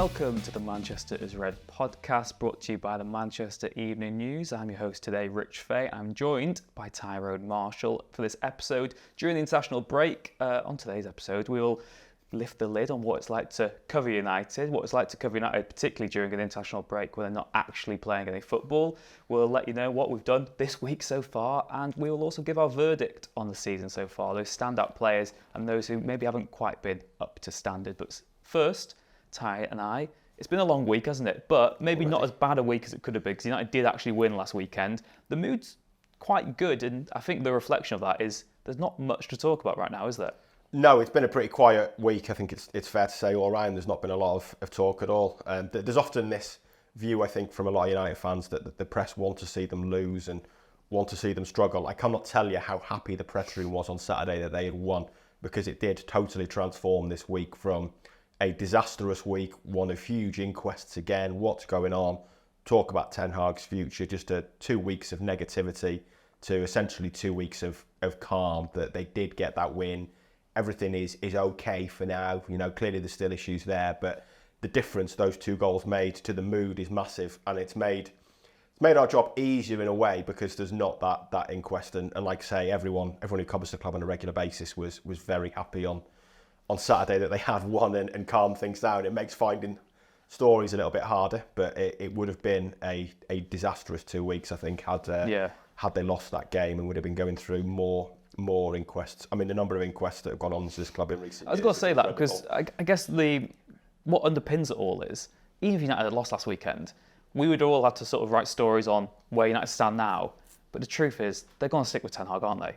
Welcome to the Manchester is Red podcast, brought to you by the Manchester Evening News. I'm your host today, Rich Fay. I'm joined by Tyrone Marshall for this episode. During the international break, on today's episode, we'll lift the lid on what it's like to cover United, particularly during an international break when they're not actually playing any football. We'll let you know what we've done this week so far, and we will also give our verdict on the season so far, those standout players and those who maybe haven't quite been up to standard. But first, Ty and I, it's been a long week, hasn't it? But maybe not as bad a week as it could have been, because United did actually win last weekend. The mood's quite good, and I think the reflection of that is there's not much to talk about right now, is there? No, it's been a pretty quiet week. I think it's fair to say all round. There's not been a lot of talk at all. There's often this view, I think, from a lot of United fans that the press want to see them lose and want to see them struggle. I cannot tell you how happy the press room was on Saturday that they had won, because it did totally transform this week from a disastrous week, one of huge inquests again, what's going on, talk about Ten Hag's future, just 2 weeks of negativity to essentially 2 weeks of calm, that they did get that win. Everything is okay for now. You know, clearly there's still issues there, but the difference those 2 goals made to the mood is massive, and it's made our job easier in a way, because there's not that inquest. And like I say, everyone who covers the club on a regular basis was very happy on Saturday that they had won and calmed things down. It makes finding stories a little bit harder, but it would have been a disastrous 2 weeks, I think, had they lost that game, and would have been going through more inquests. I mean, the number of inquests that have gone on to this club in recent years. I was going to say that, because I guess what underpins it all is, even if United had lost last weekend, we would all have to sort of write stories on where United stand now. But the truth is, they're going to stick with Ten Hag, aren't they?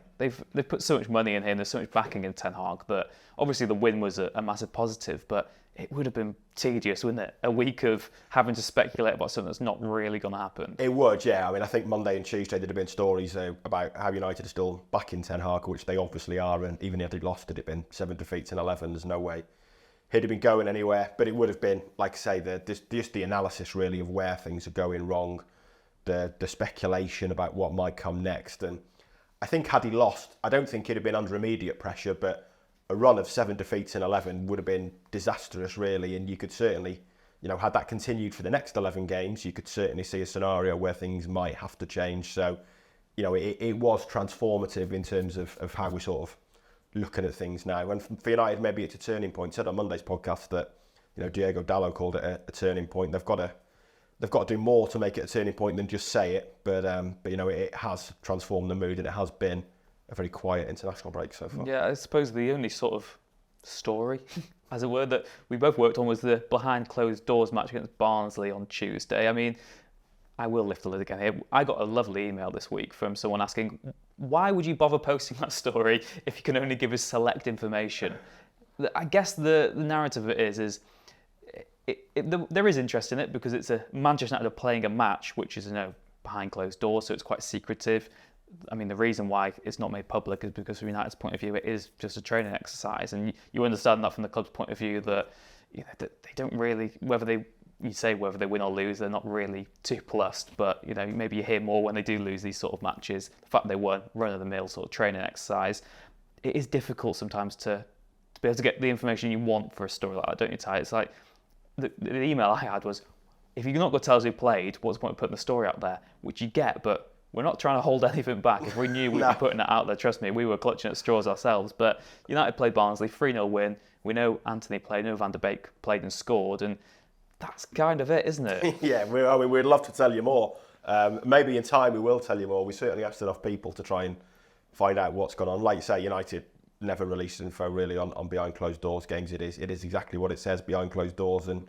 They've put so much money in here, and there's so much backing in Ten Hag that obviously the win was a massive positive, but it would have been tedious, wouldn't it? A week of having to speculate about something that's not really going to happen. It would, yeah. I mean, I think Monday and Tuesday there'd have been stories about how United are still backing Ten Hag, which they obviously are, and even if they'd lost, had it been 7 defeats in 11, there's no way he'd have been going anywhere. But it would have been, like I say, just the analysis really of where things are going wrong, the speculation about what might come next. And I think had he lost, I don't think he'd have been under immediate pressure, but a run of 7 defeats in 11 would have been disastrous, really. And you could certainly, had that continued for the next 11 games, you could certainly see a scenario where things might have to change. So, it was transformative in terms of how we sort of looking at things now. And for United, maybe it's a turning point. I said on Monday's podcast that, Diego Dallo called it a turning point. They've got to do more to make it a turning point than just say it. But it has transformed the mood, and it has been a very quiet international break so far. Yeah, I suppose the only sort of story, as it were, that we both worked on was the behind closed doors match against Barnsley on Tuesday. I mean, I will lift the lid again here. I got a lovely email this week from someone asking, why would you bother posting that story if you can only give us select information? I guess the narrative of it is there is interest in it, because it's a Manchester United playing a match which is behind closed doors, so it's quite secretive. I mean, the reason why it's not made public is because from United's point of view, it is just a training exercise, and you understand that from the club's point of view that that they don't really, whether they win or lose, they're not really too plussed. But maybe you hear more when they do lose these sort of matches. The fact they won run-of-the-mill sort of training exercise, it is difficult sometimes to be able to get the information you want for a story like that, don't you, Ty? It's like the email I had was, if you're not going to tell us who played, what's the point of putting the story out there? Which you get, but we're not trying to hold anything back. If we knew we'd be putting it out there, trust me, we were clutching at straws ourselves. But United played Barnsley, 3-0 win. We know Anthony played, we know Van der Beek played and scored, and that's kind of it, isn't it? Yeah, we'd love to tell you more. Maybe in time we will tell you more. We certainly asked enough people to try and find out what's gone on. Like you say, United never released info really on behind closed doors games. It is exactly what it says, behind closed doors, and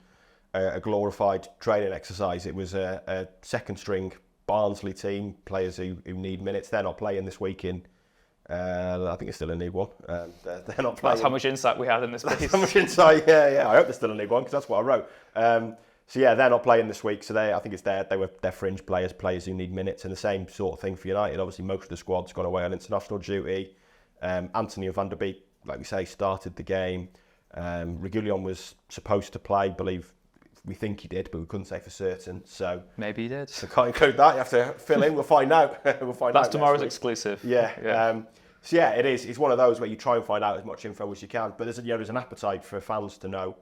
a glorified training exercise. It was a second string Barnsley team, players who need minutes. They're not playing this week in, I think it's still in League One. They're not playing. That's how much insight we had in this piece. That's how much insight, yeah. I hope they're still in League One, because that's what I wrote. So yeah, they're not playing this week. So I think they're fringe players who need minutes, and the same sort of thing for United. Obviously, most of the squad's gone away on international duty. Anthony and Van der Beek, like we say, started the game. Reguilón was supposed to play, believe. We think he did, but we couldn't say for certain. So maybe he did. So can't include that. You have to fill in. We'll find out. That's tomorrow's exclusive. Yeah. So yeah, it is. It's one of those where you try and find out as much info as you can. But there's an appetite for fans to know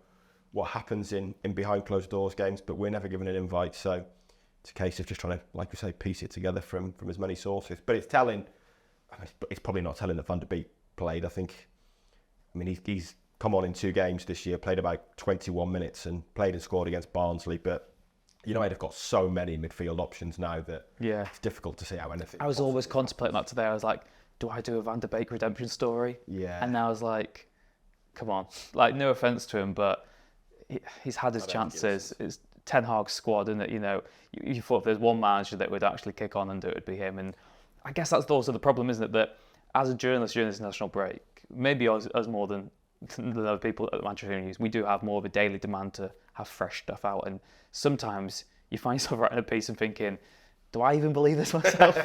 what happens in behind closed doors games, but we're never given an invite. So it's a case of just trying to, like we say, piece it together from as many sources. But it's telling. It's probably not telling that Van der Beek played. I mean, he's come on in 2 games this year, played about 21 minutes and played and scored against Barnsley. But United have got so many midfield options now that it's difficult to see how anything. I was always contemplating that today. I was like, do I do a Van der Beek redemption story? Yeah. And now I was like, come on. Like, no offence to him, but he's had his chances. It's Ten Hag's squad, and that you thought if there's one manager that would actually kick on and do it, would be him. And I guess that's also the problem, isn't it? That as a journalist during this international break, maybe us more than other people at the Manchester News, we do have more of a daily demand to have fresh stuff out. And sometimes you find yourself writing a piece and thinking, do I even believe this myself?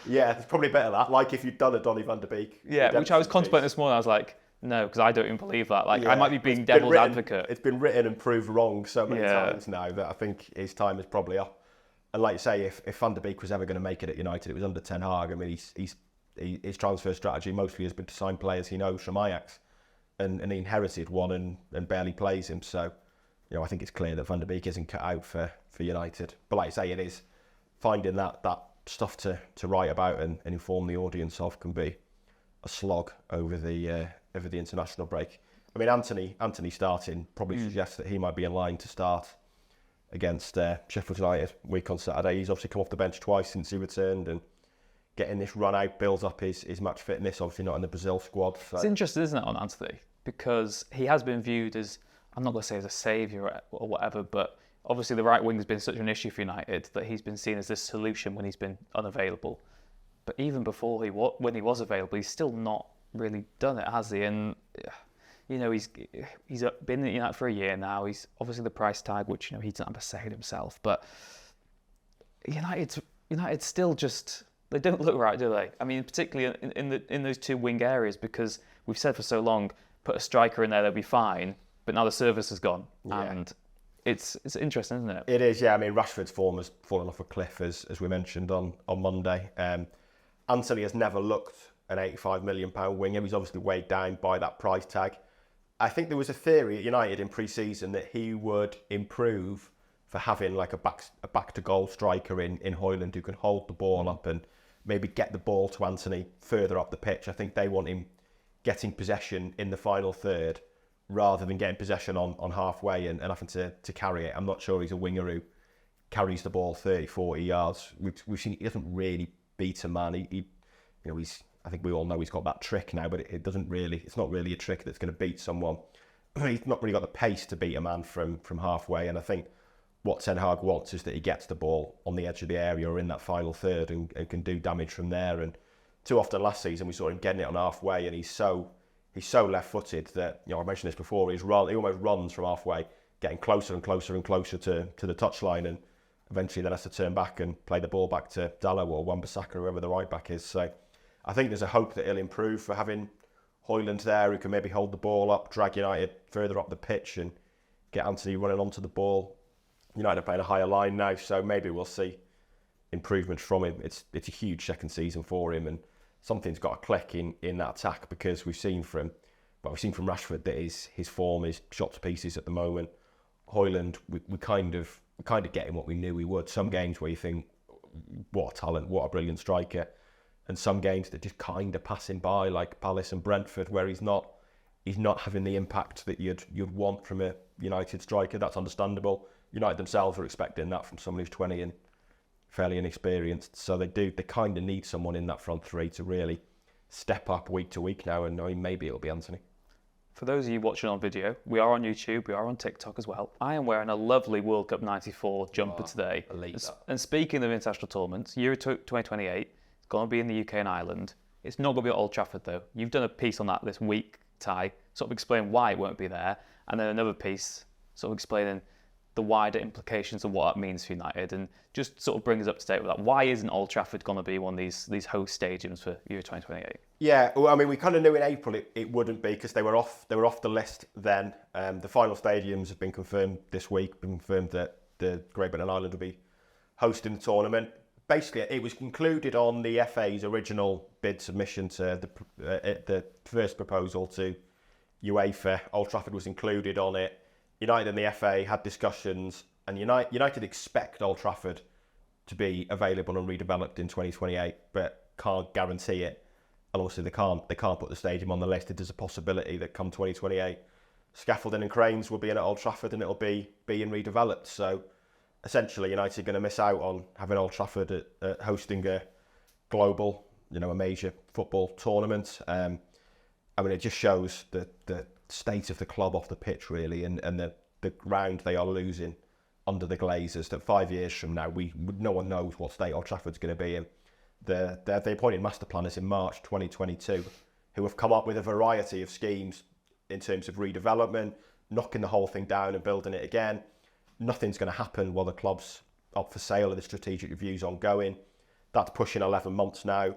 Yeah, it's probably better that. Like if you'd done a Donny Van der Beek. Yeah, which I was contemplating this morning. I was like, no, because I don't even believe that. Like, I might be being devil's advocate. It's been written and proved wrong so many times now that I think his time is probably up. And like you say, if Van der Beek was ever going to make it at United, it was under Ten Hag. I mean, his transfer strategy mostly has been to sign players he knows from Ajax, and he inherited one and barely plays him. So, I think it's clear that Van der Beek isn't cut out for United. But like I say, it is finding that stuff to write about and inform the audience of can be a slog over the international break. I mean, Anthony starting probably suggests that he might be in line to start against Sheffield United week on Saturday. He's obviously come off the bench twice since he returned, and getting this run out builds up his match fitness. Obviously not in the Brazil squad. So. It's interesting, isn't it, on Anthony? Because he has been viewed as, I'm not going to say as a saviour or whatever, but obviously the right wing has been such an issue for United that he's been seen as this solution when he's been unavailable. But even before when he was available, he's still not really done it, has he? And he's been at United for a year now. He's obviously the price tag, which he doesn't have to say it himself. But United still just, they don't look right, do they? I mean, particularly in those 2 wing areas, because we've said for so long, put a striker in there, they'll be fine. But now the service has gone, and it's interesting, isn't it? It is, yeah. I mean, Rashford's form has fallen off a cliff, as we mentioned on Monday. Anthony has never looked an £85 million winger. He's obviously weighed down by that price tag. I think there was a theory at United in pre-season that he would improve for having like a back to goal striker in Højlund who can hold the ball up and maybe get the ball to Anthony further up the pitch. I think they want him getting possession in the final third rather than getting possession on halfway and having to carry it. I'm not sure he's a winger who carries the ball 30, 40 yards. We've seen he doesn't really beat a man. He's, I think we all know he's got that trick now, but it's not really a trick that's going to beat someone. He's not really got the pace to beat a man from halfway. And I think what Ten Hag wants is that he gets the ball on the edge of the area or in that final third and can do damage from there. And too often last season we saw him getting it on halfway, and he's so left-footed that, I mentioned this before, he almost runs from halfway, getting closer and closer and closer to the touchline, and eventually then has to turn back and play the ball back to Dalot or Wan-Bissaka, whoever the right back is. So I think there's a hope that he'll improve for having Højlund there, who can maybe hold the ball up, drag United further up the pitch and get Anthony running onto the ball. United are playing a higher line now, so maybe we'll see improvements from him. It's a huge second season for him, and something's got to click in that attack, because we've seen from Rashford that his form is shot to pieces at the moment. Højlund, we kind of get him what we knew we would. Some games where you think, what a talent, what a brilliant striker, and some games that just kind of pass him by, like Palace and Brentford, where he's not having the impact that you'd want from a United striker. That's understandable. United themselves are expecting that from someone who's 20 and fairly inexperienced, so they kind of need someone in that front three to really step up week to week now, and maybe it'll be Anthony. For those of you watching on video, we are on YouTube, we are on TikTok as well. I am wearing a lovely World Cup 94 jumper today. And speaking of international tournaments, Euro 2028, it's going to be in the UK and Ireland. It's not going to be at Old Trafford though. You've done a piece on that this week, Ty, sort of explain why it won't be there, and then another piece sort of explaining the wider implications of what that means for United, and just sort of bring us up to date with that. Why isn't Old Trafford going to be one of these host stadiums for Euro 2028? Yeah, well, I mean, we kind of knew in April it wouldn't be, because they were off the list then. The final stadiums have been confirmed this week. Been confirmed that the Great Britain and Ireland will be hosting the tournament. Basically, it was included on the FA's original bid submission to the first proposal to UEFA. Old Trafford was included on it. United and the FA had discussions, and United expect Old Trafford to be available and redeveloped in 2028, but can't guarantee it. And obviously they can't put the stadium on the list. There's a possibility that come 2028, scaffolding and cranes will be in at Old Trafford and it'll be being redeveloped. So essentially United are going to miss out on having Old Trafford at hosting a global, a major football tournament. I mean, it just shows the state of the club off the pitch, really, and the ground they are losing under the Glazers. That 5 years from now, no one knows what state Old Trafford's going to be in. They appointed master planners in March 2022 who have come up with a variety of schemes in terms of redevelopment, knocking the whole thing down and building it again. Nothing's going to happen while the club's up for sale or the strategic review's ongoing. That's pushing 11 months now.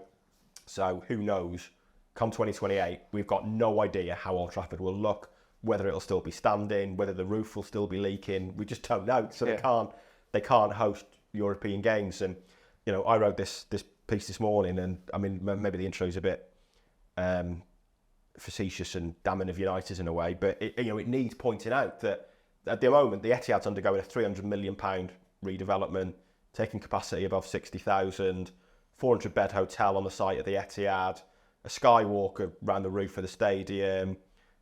So who knows? Come 2028, we've got no idea how Old Trafford will look, whether it'll still be standing, whether the roof will still be leaking. We just don't know. So they can't host European games. And I wrote this piece this morning, and I mean maybe the intro's a bit facetious and damning of United in a way, but it needs pointing out that at the moment the Etihad's undergoing a £300 million redevelopment, taking capacity above 60,000, 400-bed hotel on the site of the Etihad, a skywalk around the roof of the stadium.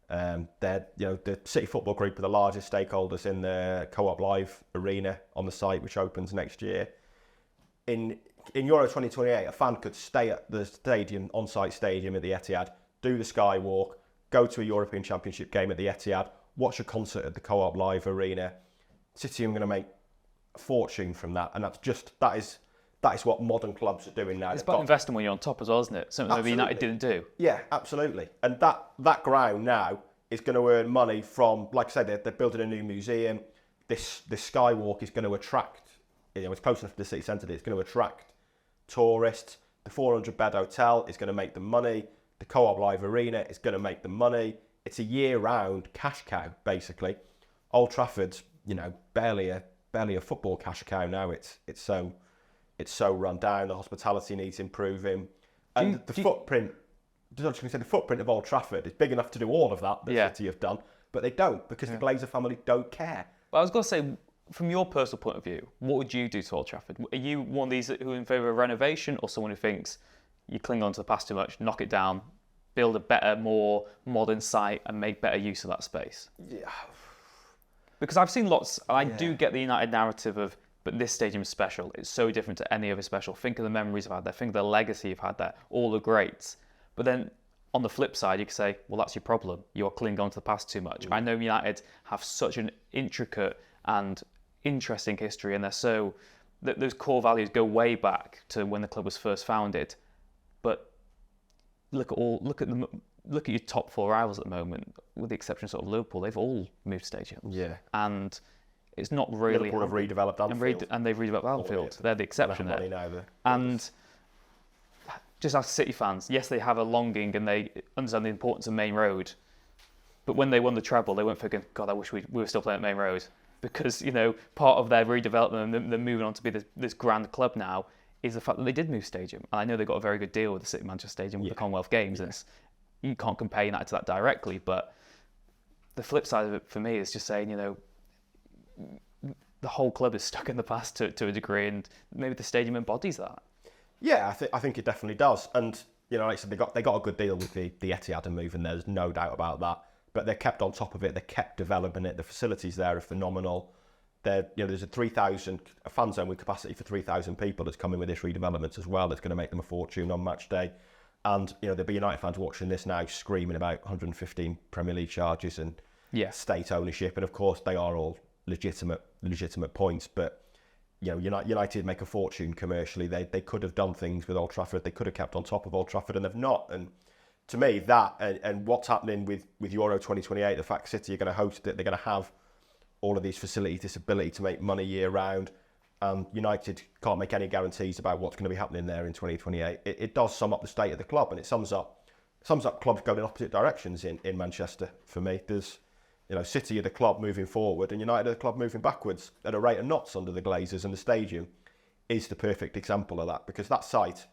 The City Football Group are the largest stakeholders in the Co-op Live arena on the site, which opens next year. In Euro 2028, a fan could stay at the stadium, on-site stadium at the Etihad, do the skywalk, go to a European Championship game at the Etihad, watch a concert at the Co-op Live arena. City are going to make a fortune from that, and that is what modern clubs are doing now. It's about investing when you're on top as well, isn't it? Something that United didn't do. Yeah, absolutely. And that ground now is going to earn money from, like I say, they're building a new museum. This skywalk is going to attract, it's close enough to the city centre, it's going to attract tourists. The 400-bed hotel is going to make them money. The Co-op Live arena is going to make them money. It's a year-round cash cow, basically. Old Trafford's, barely a football cash cow now. It's so run down. The hospitality needs improving, and the footprint of Old Trafford is big enough to do all of that City have done, but they don't because the Glazer family don't care. Well, I was going to say, from your personal point of view, what would you do to Old Trafford? Are you one of these who are in favour of renovation, or someone who thinks you cling on to the past too much, knock it down, build a better, more modern site, and make better use of that space? Yeah. Because I've seen lots. I do get the United narrative of, but this stadium is special. It's so different to any other special. Think of the memories you've had there. Think of the legacy you've had there. All the greats. But then on the flip side, you could say, well, that's your problem. You're clinging on to the past too much. I know United have such an intricate and interesting history, and those core values go way back to when the club was first founded. But look at your top four rivals at the moment, with the exception of sort of Liverpool. They've all moved stadiums. Yeah. And it's not really... Liverpool have redeveloped Anfield. And they've redeveloped Anfield. They're the exception there. And just as City fans, yes, they have a longing and they understand the importance of Main Road. But when they won the treble, they weren't thinking, God, I wish we were still playing at Main Road. Because, part of their redevelopment and them moving on to be this grand club now is the fact that they did move stadium. And I know they got a very good deal with the City Manchester Stadium with the Commonwealth Games. And you can't compare United to that directly. But the flip side of it for me is just saying, the whole club is stuck in the past to a degree, and maybe the stadium embodies that. Yeah, I think it definitely does. And like I said, they got a good deal with the Etihad and moving. There's no doubt about that. But they're kept on top of it. They kept developing it. The facilities there are phenomenal. There's a fan zone with capacity for 3,000 people that's coming with this redevelopment as well. That's going to make them a fortune on match day. And there'll be United fans watching this now screaming about 115 Premier League charges and state ownership. And of course, they are all legitimate points. But United make a fortune commercially. They could have done things with Old Trafford. They could have kept on top of Old Trafford, and they've not. And to me, that and what's happening with Euro 2028, the fact City are going to host it, they're going to have all of these facilities, this ability to make money year round, and United can't make any guarantees about what's going to be happening there in 2028. It does sum up the state of the club, and it sums up clubs going in opposite directions in Manchester for me. There's City are the club moving forward, and United are the club moving backwards at a rate of knots under the Glazers, and the stadium is the perfect example of that, because that site,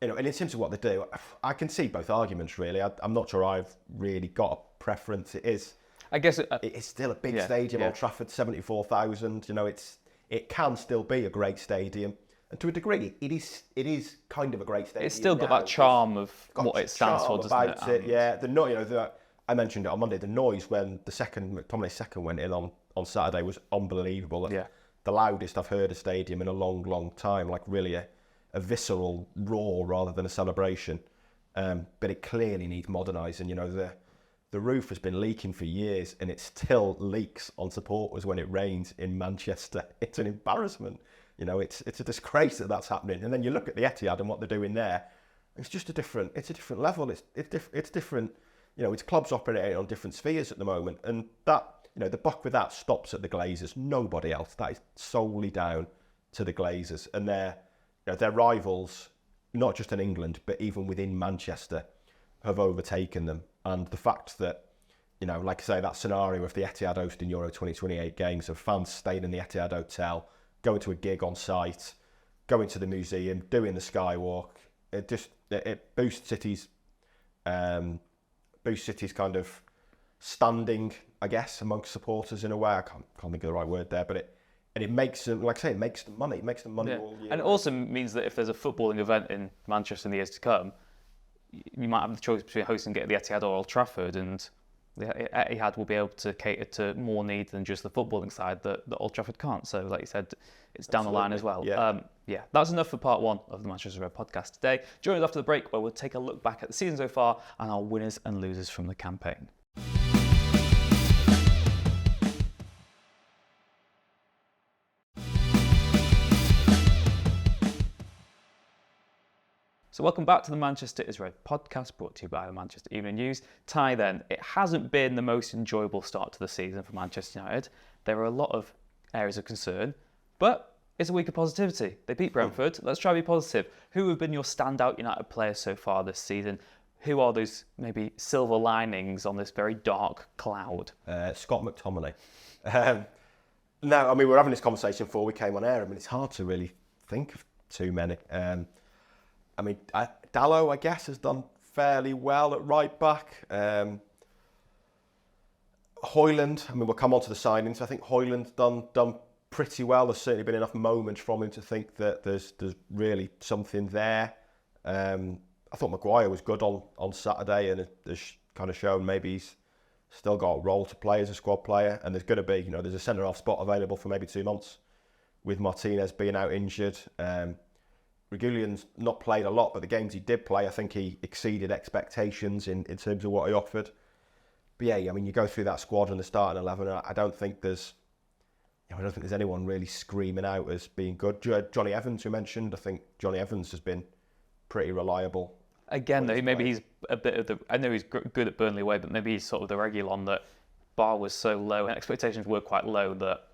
and in terms of what they do, I can see both arguments really. I'm not sure I've really got a preference. It is I guess it's still a big stadium. Old Trafford, 74,000. You know, it can still be a great stadium, and to a degree, it is kind of a great stadium. It's still got that charm of what it stands for, doesn't it? Yeah, I mentioned it on Monday. The noise when the McTominay's second went in on Saturday was unbelievable. Yeah. The loudest I've heard a stadium in a long, long time. Like really a visceral roar rather than a celebration. But it clearly needs modernising. You know, the roof has been leaking for years, and it still leaks on supporters when it rains in Manchester. It's an embarrassment. You know, it's a disgrace that that's happening. And then you look at the Etihad and what they're doing there. It's just a different level. It's different. You know, it's clubs operating on different spheres at the moment, and that, you know, the buck with that stops at the Glazers. Nobody else. That is solely down to the Glazers and their rivals, not just in England but even within Manchester, have overtaken them. And the fact that, you know, like I say, that scenario of the Etihad hosting Euro 2028 games, of fans staying in the Etihad hotel, going to a gig on site, going to the museum, doing the skywalk, it boosts City's kind of standing, I guess, amongst supporters in a way. I can't think of the right word there, but it makes them, like I say, it makes them money. It makes them money all year. And it also means that if there's a footballing event in Manchester in the years to come, you might have the choice between hosting it at the Etihad or Old Trafford, and the Etihad will be able to cater to more needs than just the footballing side that Old Trafford can't. So, like you said, it's down the line as well. Yeah. That's enough for part one of the Manchester Red podcast today. Join us after the break, where we'll take a look back at the season so far and our winners and losers from the campaign. So welcome back to the Manchester is Red podcast, brought to you by the Manchester Evening News. Ty, then, it hasn't been the most enjoyable start to the season for Manchester United. There are a lot of areas of concern, but it's a week of positivity. They beat Brentford. Let's try to be positive. Who have been your standout United players so far this season? Who are those maybe silver linings on this very dark cloud? Scott McTominay. No, I mean, we were having this conversation before we came on air. I mean, it's hard to really think of too many. I mean, Dallo, I guess, has done fairly well at right back. Højlund, I mean, we'll come on to the signings. I think Højlund's done pretty well. There's certainly been enough moments from him to think that there's really something there. I thought Maguire was good on Saturday, and has kind of shown maybe he's still got a role to play as a squad player. And there's going to be, you know, there's a centre-half spot available for maybe 2 months with Martinez being out injured. Reguilon's not played a lot, but the games he did play, I think he exceeded expectations in terms of what he offered. But yeah, I mean, you go through that squad and the starting 11, I don't think there's anyone really screaming out as being good. Johnny Evans, you mentioned, I think Johnny Evans has been pretty reliable. Again, though, maybe he's a bit of the... I know he's good at Burnley away, but maybe he's sort of the Reguilon that bar was so low and expectations were quite low that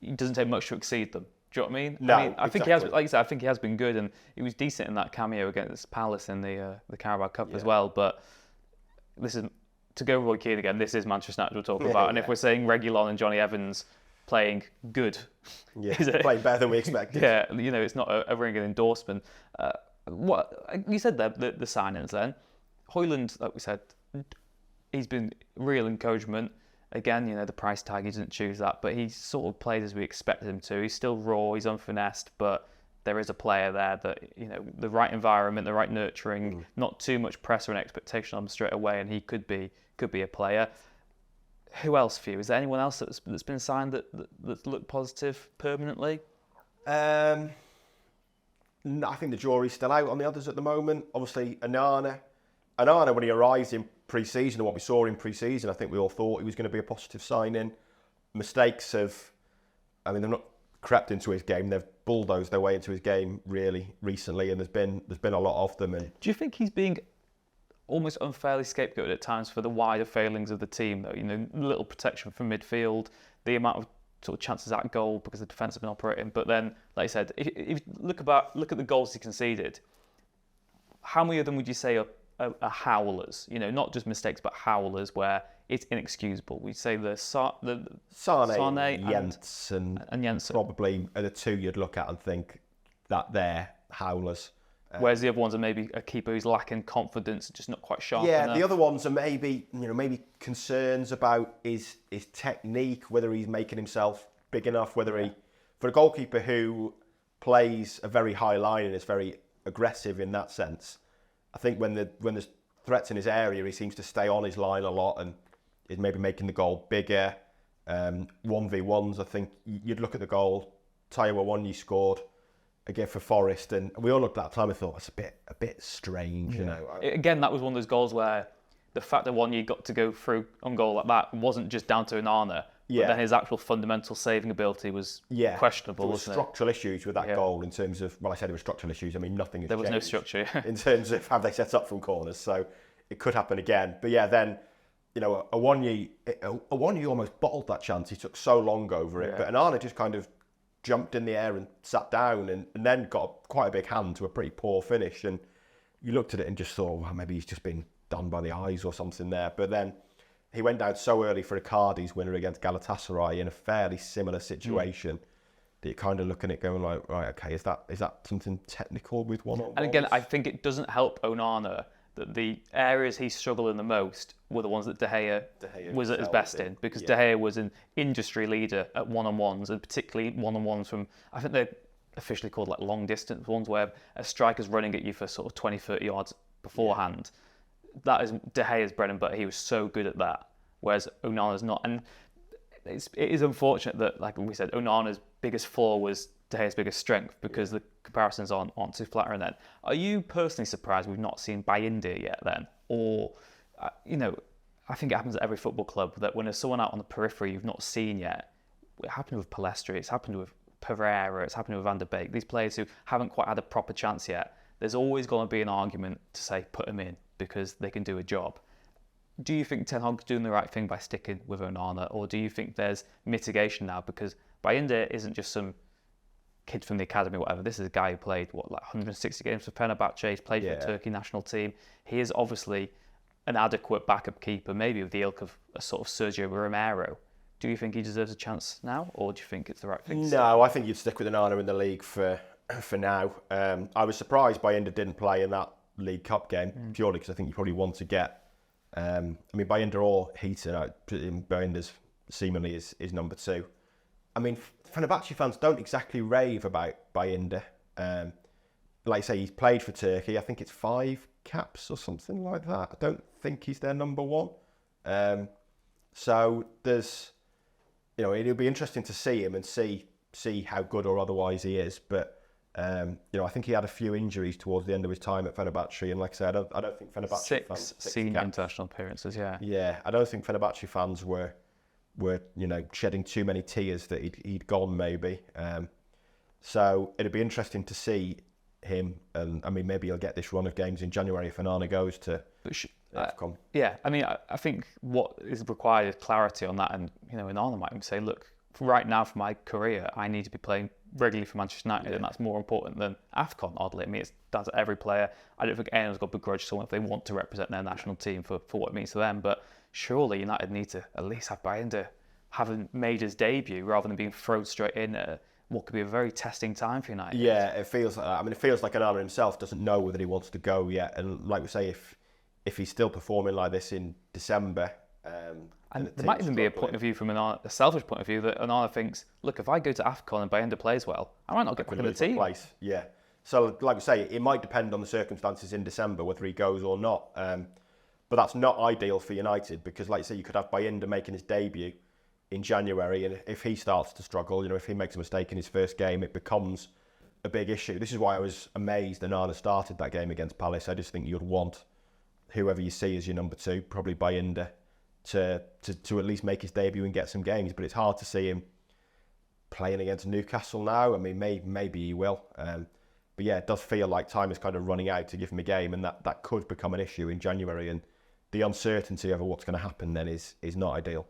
it doesn't take much to exceed them. Do you know what I mean? No, I mean, I think he has, exactly. like you said, I think he has been good, and he was decent in that cameo against Palace in the Carabao Cup as well. But this is, to go Roy Keane again, this is Manchester United we're talking about. And if we're saying Reguilon and Johnny Evans playing good, playing better than we expected. Yeah, you know, it's not a ringing endorsement. What you said there, the signings then, Højlund, like we said, he's been real encouragement. Again, you know, the price tag, he didn't choose that, but he sort of played as we expected him to. He's still raw, he's unfinessed, but there is a player there that, you know, the right environment, the right nurturing, not too much pressure and expectation on him straight away, and he could be a player. Who else for you? Is there anyone else that's been signed that's looked positive permanently? I think the jury's still out on the others at the moment. Obviously, Onana, when he arrived in pre-season, and what we saw in pre-season, I think we all thought he was going to be a positive signing. Mistakes they've not crept into his game. They've bulldozed their way into his game really recently, and there's been a lot of them. And do you think he's being almost unfairly scapegoated at times for the wider failings of the team, though? You know, little protection from midfield, the amount of sort of chances at goal because the defence have been operating. But then, like I said, if you look at the goals he conceded, how many of them would you say are howlers? You know, not just mistakes, but howlers where it's inexcusable. We say the Sane and Jensen Jensen probably are the two you'd look at and think that they're howlers. Whereas the other ones are maybe a keeper who's lacking confidence, just not quite sharp enough. The other ones are maybe concerns about his technique, whether he's making himself big enough, whether he, for a goalkeeper who plays a very high line and is very aggressive in that sense, I think when there's threats in his area, he seems to stay on his line a lot and is maybe making the goal bigger. 1v1s, I think you'd look at the goal Taiwo Awoniyi scored again for Forest, and we all looked at that time and thought that's a bit strange, you know. Again, that was one of those goals where the fact that Awoniyi got to go through on goal like that wasn't just down to Onana, but then his actual fundamental saving ability was questionable. There were structural issues with that goal in terms of, well, I said there were structural issues. I mean, nothing has changed. There was no structure in terms of how they set up from corners, so it could happen again. But yeah, then Awoniyi almost bottled that chance. He took so long over it, but Onana just kind of jumped in the air and sat down and then got quite a big hand to a pretty poor finish. And you looked at it and just thought, well, maybe he's just been done by the eyes or something there. But then he went down so early for Icardi's winner against Galatasaray in a fairly similar situation that you're kind of looking at going like, right, okay, is that something technical with one-on-ones? And again, I think it doesn't help Onana that the areas he struggled in the most were the ones that De Gea was at his best in, because De Gea was an industry leader at one-on-ones, and particularly one-on-ones from, I think they're officially called like long distance ones, where a striker's running at you for sort of 20, 30 yards beforehand. That is De Gea's bread and butter. He was so good at that, whereas Onana's not. And it is unfortunate that, like we said, Onana's biggest flaw was De Gea's biggest strength, because the comparisons aren't too flattering then. Are you personally surprised we've not seen Bayindir yet then? Or, I think it happens at every football club that when there's someone out on the periphery you've not seen yet, it happened with Palestri, it's happened with Pereira, it's happened with Van der Beek, these players who haven't quite had a proper chance yet, there's always going to be an argument to say put them in because they can do a job. Do you think Ten Hag's doing the right thing by sticking with Onana, or do you think there's mitigation now? Because Bayindir isn't just some kid from the academy, whatever. This is a guy who played 160 games for Fenerbahce. He's played for the Turkey national team. He is obviously an adequate backup keeper, maybe with the ilk of a sort of Sergio Romero. Do you think he deserves a chance now, or do you think it's the right thing? No, I think you'd stick with Onana in the league for now. I was surprised Bayindir didn't play in that League Cup game, purely because I think you probably want to get. Bayindir or Heaton, Bayindir's seemingly is number 2. I mean, Fenerbahce fans don't exactly rave about Bayindir. Like I say, he's played for Turkey. I think it's 5 caps or something like that. I don't think he's their number 1. So there's, it'll be interesting to see him and see how good or otherwise he is. But I think he had a few injuries towards the end of his time at Fenerbahce, and like I said, I don't think Fenerbahce fans, 6 senior international appearances. Yeah, I don't think Fenerbahce fans were shedding too many tears that he'd gone maybe. So it'd be interesting to see him, and I mean maybe he'll get this run of games in January if Onana goes to AFCON. I think what is required is clarity on that, and Onana might even say, look, right now for my career I need to be playing regularly for Manchester United, and that's more important than AFCON, oddly. I mean, it's down to every player. I don't think anyone's got to begrudge someone if they want to represent their national team for what it means to them, but surely United need to at least have Bayindir having made his debut rather than being thrown straight in at what could be a very testing time for United. Yeah, it feels like that. I mean, it feels like Onana himself doesn't know whether he wants to go yet. And like we say, if he's still performing like this in December... and there might even be a point of view from a selfish point of view that Onana thinks, look, if I go to AFCON and Bayindir plays well, I might not get put in the team. Place. Yeah. So like we say, it might depend on the circumstances in December, whether he goes or not. But that's not ideal for United because, like you say, you could have Bayindir making his debut in January, and if he starts to struggle, if he makes a mistake in his first game, it becomes a big issue. This is why I was amazed Onana started that game against Palace. I just think you'd want whoever you see as your number 2, probably Bayindir, to at least make his debut and get some games. But it's hard to see him playing against Newcastle now. I mean, maybe he will. But yeah, it does feel like time is kind of running out to give him a game, and that could become an issue in January. And the uncertainty over what's going to happen then is not ideal.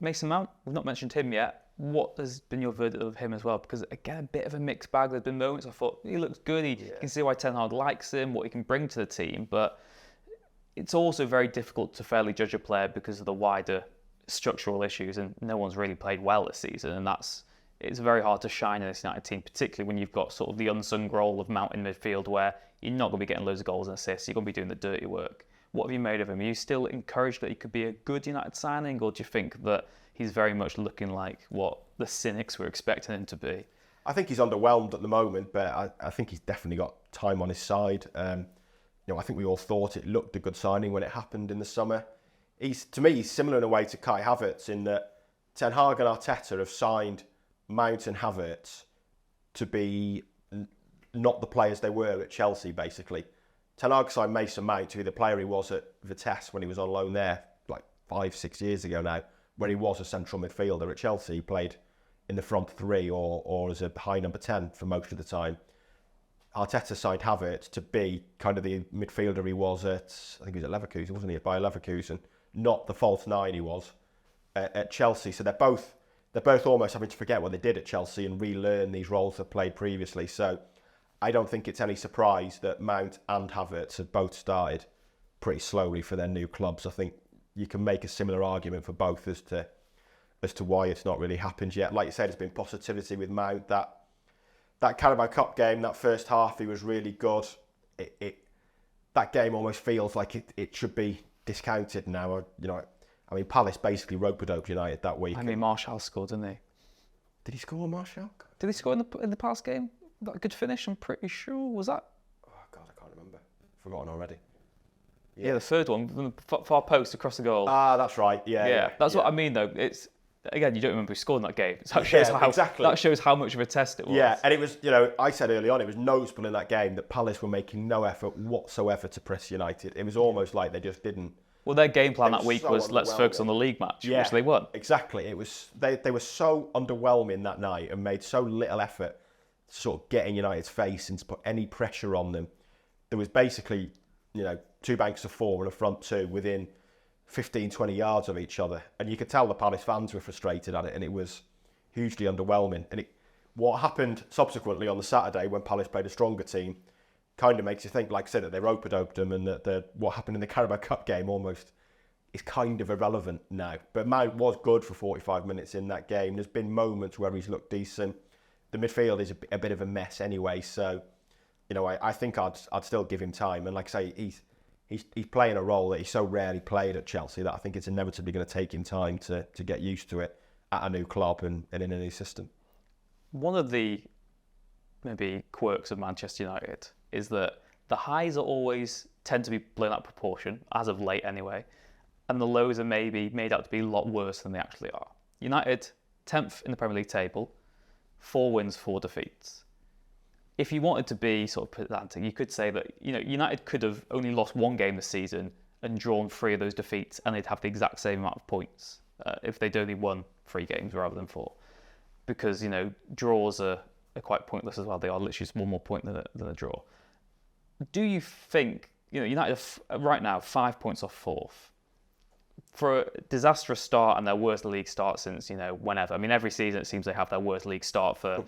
Mason Mount, we've not mentioned him yet. What has been your verdict of him as well? Because again, a bit of a mixed bag. There's been moments I thought he looks good. You can see why Ten Hag likes him, what he can bring to the team. But it's also very difficult to fairly judge a player because of the wider structural issues, and no one's really played well this season. And that's it's very hard to shine in this United team, particularly when you've got sort of the unsung role of Mount in midfield where you're not going to be getting loads of goals and assists, you're going to be doing the dirty work. What have you made of him? Are you still encouraged that he could be a good United signing, or do you think that he's very much looking like what the cynics were expecting him to be? I think he's underwhelmed at the moment, but I think he's definitely got time on his side. I think we all thought it looked a good signing when it happened in the summer. To me, he's similar in a way to Kai Havertz in that Ten Hag and Arteta have signed Mount and Havertz to be not the players they were at Chelsea, basically. Ten Hag signed Mason Mount to be the player he was at Vitesse when he was on loan there, like 5-6 years ago now, where he was a central midfielder. At Chelsea, he played in the front three or as a high number 10 for most of the time. Arteta signed Havertz to be kind of the midfielder he was at, I think he was at Leverkusen, wasn't he? At Bayer Leverkusen, not the false nine he was at Chelsea. So they're both almost having to forget what they did at Chelsea and relearn these roles they've played previously. So I don't think it's any surprise that Mount and Havertz have both started pretty slowly for their new clubs. I think you can make a similar argument for both as to why it's not really happened yet. Like you said, there's been positivity with Mount. That Carabao Cup game, that first half, he was really good. That game almost feels like it should be discounted now. Palace basically rope-a-doped United that week. Marshall scored, didn't he? Did he score, Marshall? Did he score in the past game? That good finish, I'm pretty sure. Was that? Oh, God, I can't remember. Forgotten already. Yeah, the third one, from the far post across the goal. Ah, that's right. Yeah. That's what I mean, though. It's... Again, you don't remember who scored in that game. So that shows how much of a test it was. Yeah, and it was, I said early on, it was noticeable in that game that Palace were making no effort whatsoever to press United. It was almost like they just didn't. Well, their game plan that week was let's focus on the league match, which they won. Exactly. It was they were so underwhelming that night and made so little effort to sort of get in United's face and to put any pressure on them. There was basically, two banks of four and a front two within 15, 20 yards of each other. And you could tell the Palace fans were frustrated at it, and it was hugely underwhelming. And what happened subsequently on the Saturday when Palace played a stronger team kind of makes you think, like I said, that they rope-a-doped them, and that what happened in the Carabao Cup game almost is kind of irrelevant now. But Mount was good for 45 minutes in that game. There's been moments where he's looked decent. The midfield is a bit of a mess anyway, so I think I'd still give him time. And like I say, he's playing a role that he so rarely played at Chelsea that I think it's inevitably going to take him time to get used to it at a new club and in a new system. One of the maybe quirks of Manchester United is that the highs are always tend to be blown out of proportion, as of late anyway, and the lows are maybe made out to be a lot worse than they actually are. United, 10th in the Premier League table, 4 wins, 4 defeats. If you wanted to be sort of pedantic, you could say that United could have only lost 1 game this season and drawn 3 of those defeats, and they'd have the exact same amount of points if they'd only won 3 games rather than 4. Because draws are quite pointless as well. They are literally just 1 more point than a draw. Do you think United are right now 5 points off 4th? For a disastrous start and their worst league start since whenever. Every season it seems they have their worst league start for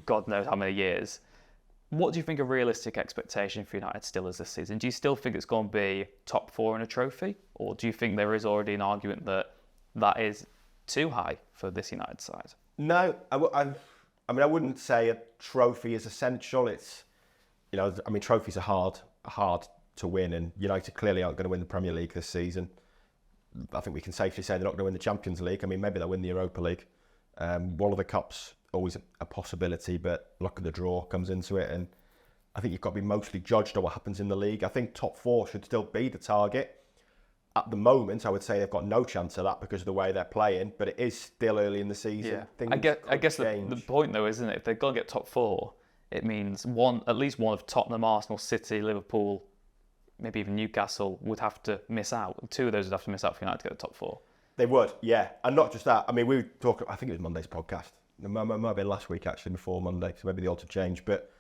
God knows how many years. What do you think a realistic expectation for United still is this season? Do you still think it's going to be top 4 in a trophy? Or do you think there is already an argument that is too high for this United side? No, I wouldn't say a trophy is essential. It's, trophies are hard to win, and United clearly aren't going to win the Premier League this season. I think we can safely say they're not going to win the Champions League. Maybe they'll win the Europa League. One of the cups, always a possibility, but luck of the draw comes into it, and I think you've got to be mostly judged on what happens in the league. I think top 4 should still be the target. At the moment, I would say they've got no chance of that because of the way they're playing, but it is still early in the season. Yeah. I guess the point though, isn't it? If they've got to get top 4, it means at least one of Tottenham, Arsenal, City, Liverpool, maybe even Newcastle would have to miss out. 2 of those would have to miss out for United to get the top 4. They would, yeah. And not just that. We talked, I think it was Monday's podcast. It might have been last week, actually, before Monday, so maybe the odds have changed. But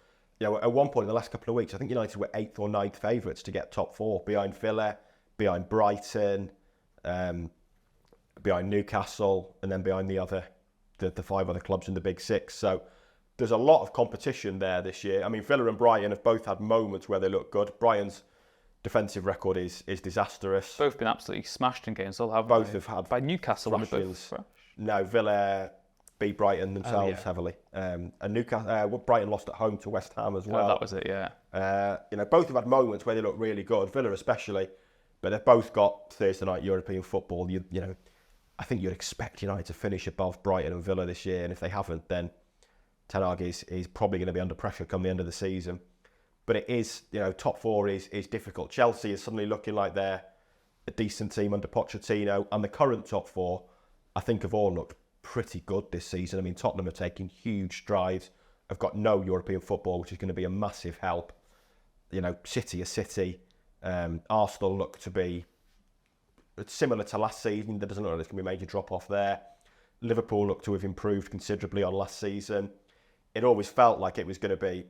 at one point in the last couple of weeks, I think United were 8th or 9th favourites to get top 4, behind Villa, behind Brighton, behind Newcastle, and then behind the 5 other clubs in the Big 6. So there's a lot of competition there this year. Villa and Brighton have both had moments where they look good. Brighton's defensive record is disastrous. Both been absolutely smashed in games. Both have had by Newcastle. No, Villa beat Brighton themselves heavily. And Newcastle, Brighton lost at home to West Ham as well. That was it, yeah. Both have had moments where they look really good, Villa especially, but they've both got Thursday night European football. I think you'd expect United to finish above Brighton and Villa this year, and if they haven't, then Ten Hag is probably going to be under pressure come the end of the season. But it is, top four is difficult. Chelsea is suddenly looking like they're a decent team under Pochettino, and the current top four, I think, have all looked pretty good this season. I mean, Tottenham are taking huge strides. Have got no European football, which is going to be a massive help. City are City. Arsenal look to be similar to last season. There doesn't look like there's going to be a major drop-off there. Liverpool look to have improved considerably on last season. It always felt like it was going to be,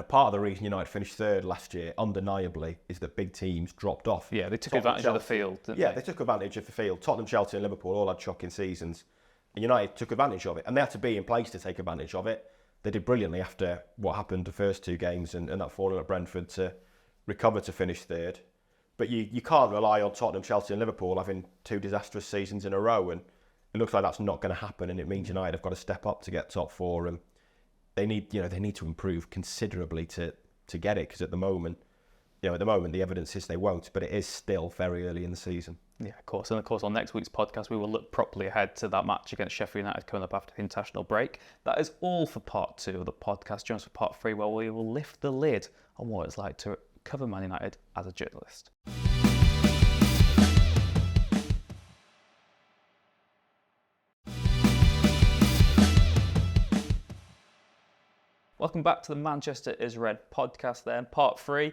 part of the reason United finished third last year, undeniably, is that big teams dropped off. Yeah, they took advantage of the field, didn't they? Yeah, they took advantage of the field. Tottenham, Chelsea and Liverpool all had shocking seasons. And United took advantage of it. And they had to be in place to take advantage of it. They did brilliantly after what happened the first two games and that 4-0 at Brentford to recover to finish third. But you can't rely on Tottenham, Chelsea and Liverpool having two disastrous seasons in a row. And it looks like that's not going to happen. And it means United have got to step up to get top four. And they need to improve considerably to get it, because at the moment the evidence is they won't, but it is still very early in the season. Yeah, of course. And of course, on next week's podcast, we will look properly ahead to that match against Sheffield United coming up after the international break. That is all for part 2 of the podcast. Join us for part 3, where we will lift the lid on what it's like to cover Man United as a journalist. Welcome back to the Manchester is Red podcast then, part 3.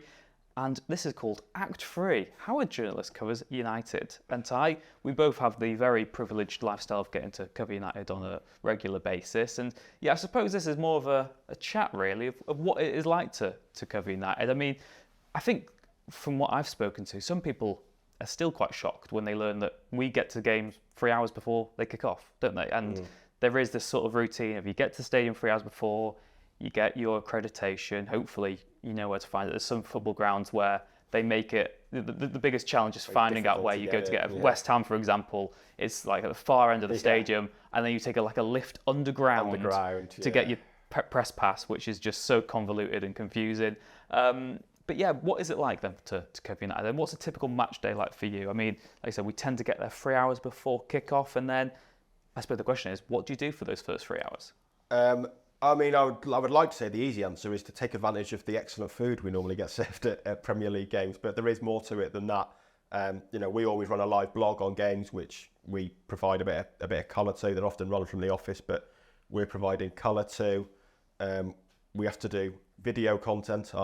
And this is called Act 3, how a journalist covers United. And Ty, we both have the very privileged lifestyle of getting to cover United on a regular basis. And yeah, I suppose this is more of a chat really of what it is like to cover United. I mean, I think from what I've spoken to, some people are still quite shocked when they learn that we get to games 3 hours before they kick off, don't they? And there is this sort of routine of you get to the stadium 3 hours before, you get your accreditation, hopefully you know where to find it. There's some football grounds where they make it, the biggest challenge is finding out where you go to get it. West Ham, for example, it's like at the far end of the stadium, and then you take a lift underground to get your press pass, which is just so convoluted and confusing. But yeah, what is it like then to cover United? And what's a typical match day like for you? I mean, like I said, we tend to get there 3 hours before kick-off, and then I suppose the question is, what do you do for those first 3 hours? I mean, I would like to say the easy answer is to take advantage of the excellent food we normally get served at Premier League games, but there is more to it than that. We always run a live blog on games, which we provide a bit of colour to. They're often run from the office, but we're providing colour to. We have to do video content.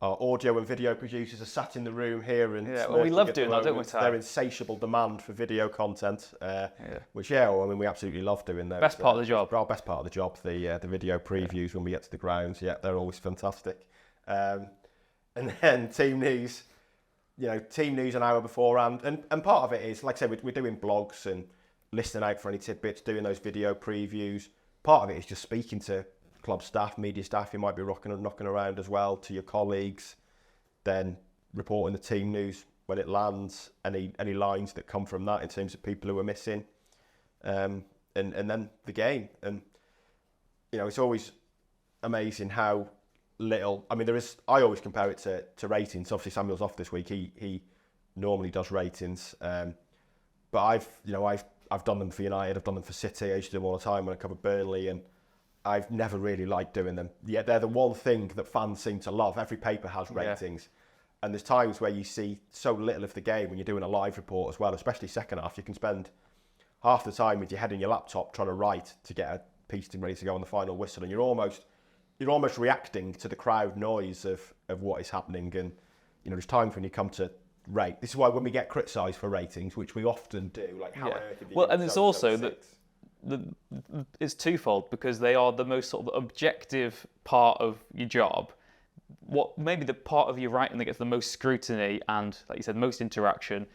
Our audio and video producers are sat in the room here, and we love doing that, don't we, Ty? Their insatiable demand for video content, which we absolutely love doing. Best part of the job. Well, best part of the job, the video previews when we get to the grounds. Yeah, they're always fantastic. And then team news an hour beforehand, and part of it is, like I said, we're doing blogs and listening out for any tidbits, doing those video previews. Part of it is just speaking to club staff, media staff, you might be knocking around as well, to your colleagues, then reporting the team news when it lands, any lines that come from that in terms of people who are missing, and then the game. And it's always amazing how little. I mean, I always compare it to ratings. Obviously, Samuel's off this week. He normally does ratings, but I've done them for United. I've done them for City. I used to do them all the time when I covered Burnley, and I've never really liked doing them. Yeah, they're the one thing that fans seem to love. Every paper has ratings. And there's times where you see so little of the game when you're doing a live report as well, especially second half. You can spend half the time with your head in your laptop trying to write to get a piece ready to go on the final whistle, and you're almost reacting to the crowd noise of what is happening. And there's times when you come to rate. This is why when we get criticised for ratings, which we often do, like how on earth have you well, and it's also that it's twofold, because they are the most sort of objective part of your job. What maybe the part of your writing that gets the most scrutiny and, like you said, most interaction.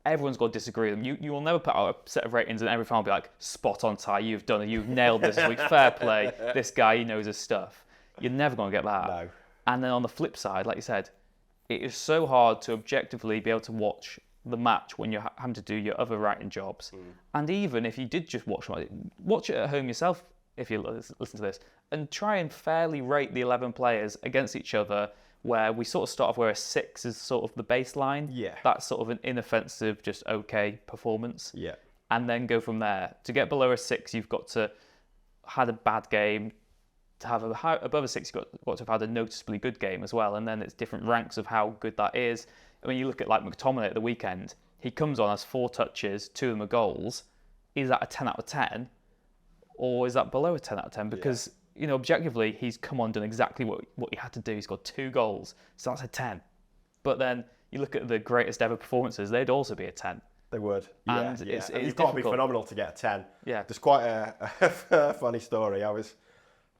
Everyone's got to disagree with them. You will never put out a set of ratings and every fan will be like, spot on, Ty, you've done it, you've nailed this week, fair play, this guy, he knows his stuff. You're never going to get that. No. And then on the flip side, like you said, it is so hard to objectively be able to watch the match when you're having to do your other writing jobs. And even if you did just watch it at home yourself, if you listen to this, and try and fairly rate the 11 players against each other, where we sort of start off where a 6 is sort of the baseline. Yeah. That's sort of an inoffensive, just okay performance. Yeah. And then go from there. To get below a 6, you've got to had a bad game. To have above a 6, you've got to have had a noticeably good game as well. And then it's different ranks of how good that is. I mean, you look at like McTominay at the weekend. He comes on, has 4 touches, 2 of them are goals. Is that a 10 out of 10? Or is that below a 10 out of 10? Because, objectively, he's come on, done exactly what he had to do. He's got 2 goals. So that's a 10. But then you look at the greatest ever performances, they'd also be a 10. They would. Yeah, and yeah. It's you've got to be phenomenal to get a 10. Yeah. There's quite a funny story. I was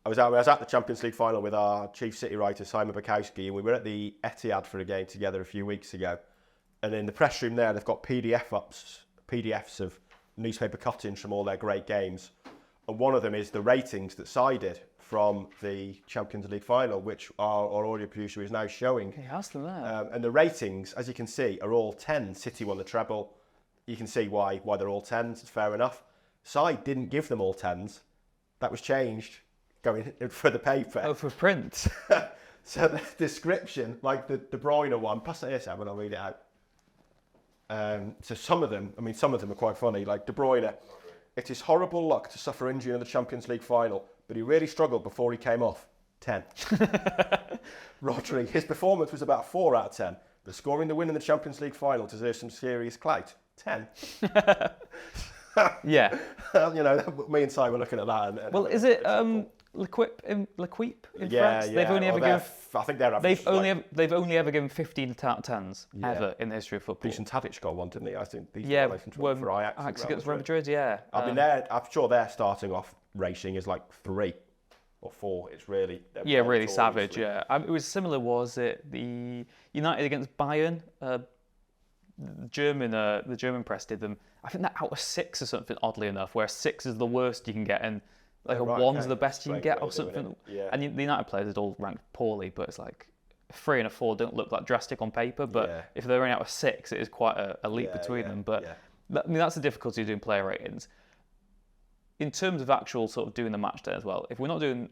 at the Champions League final with our chief city writer, Simon Bukowski, and we were at the Etihad for a game together a few weeks ago. And in the press room there, they've got PDFs of newspaper cuttings from all their great games. And one of them is the ratings that Si did from the Champions League final, which our audio producer is now showing. He has them there. And the ratings, as you can see, are all 10. City won the treble. You can see why they're all 10s. It's fair enough. Si didn't give them all 10s. That was changed going for the paper. Oh, for print. So the description, like the De Bruyne one, pass it here, Sam, and I'll read it out. So some of them are quite funny. Like De Bruyne, it is horrible luck to suffer injury in the Champions League final, but he really struggled before he came off. 10. Rodri, his performance was about 4 out of 10, but scoring the win in the Champions League final deserves some serious clout. 10. Yeah. Me and Si were looking at that. Well, is it L'Equipe in France? Yeah. They've only ever given. I think they're they've only ever given 15 out of 10s ever in the history of football. Decent Tadic got one, didn't he? I think. For Ajax against Real Madrid. Yeah. I mean, I'm sure their starting off rating is like 3 or 4. It's really really savage. Yeah, it was similar. Was it the United against Bayern? The German press did them. I think that out of 6 or something. Oddly enough, where 6 is the worst you can get, and like a 1's the best you can get, or something. Yeah. And the United players had all ranked poorly, but it's like a 3 and a 4 don't look that drastic on paper. But if they're only out of 6, it is quite a leap between them. But that's the difficulty of doing player ratings. In terms of actual sort of doing the match day as well, if we're not doing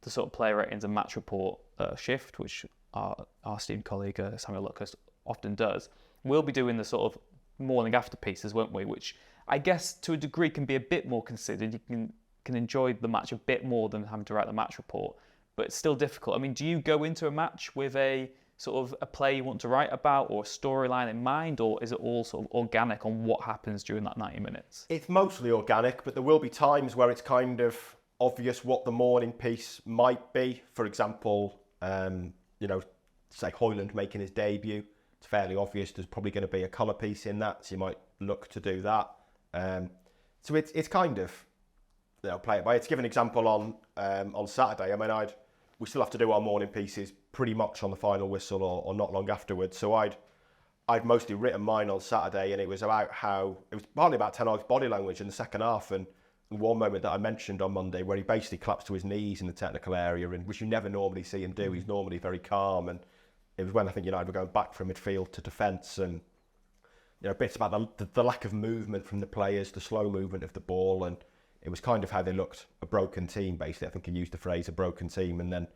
the sort of player ratings and match report shift, which our esteemed colleague Samuel Luckhurst often does, we'll be doing the sort of morning after pieces, won't we? Which I guess to a degree can be a bit more considered. You can enjoy the match a bit more than having to write the match report, but it's still difficult. I mean, do you go into a match with a sort of a play you want to write about or a storyline in mind, or is it all sort of organic on what happens during that 90 minutes? It's mostly organic, but there will be times where it's kind of obvious what the morning piece might be. For example, say Højlund making his debut. It's fairly obvious there's probably going to be a colour piece in that, so you might look to do that. So it's kind of play it by. To give an example on Saturday, I mean, we still have to do our morning pieces pretty much on the final whistle or not long afterwards. So I'd mostly written mine on Saturday, and it was partly about Ten Hag's body language in the second half, and one moment that I mentioned on Monday where he basically claps to his knees in the technical area, and which you never normally see him do. He's normally very calm, and it was when I think United were going back from midfield to defence, and bits about the lack of movement from the players, the slow movement of the ball, and it was kind of how they looked, a broken team basically. I think he used the phrase a broken team, and then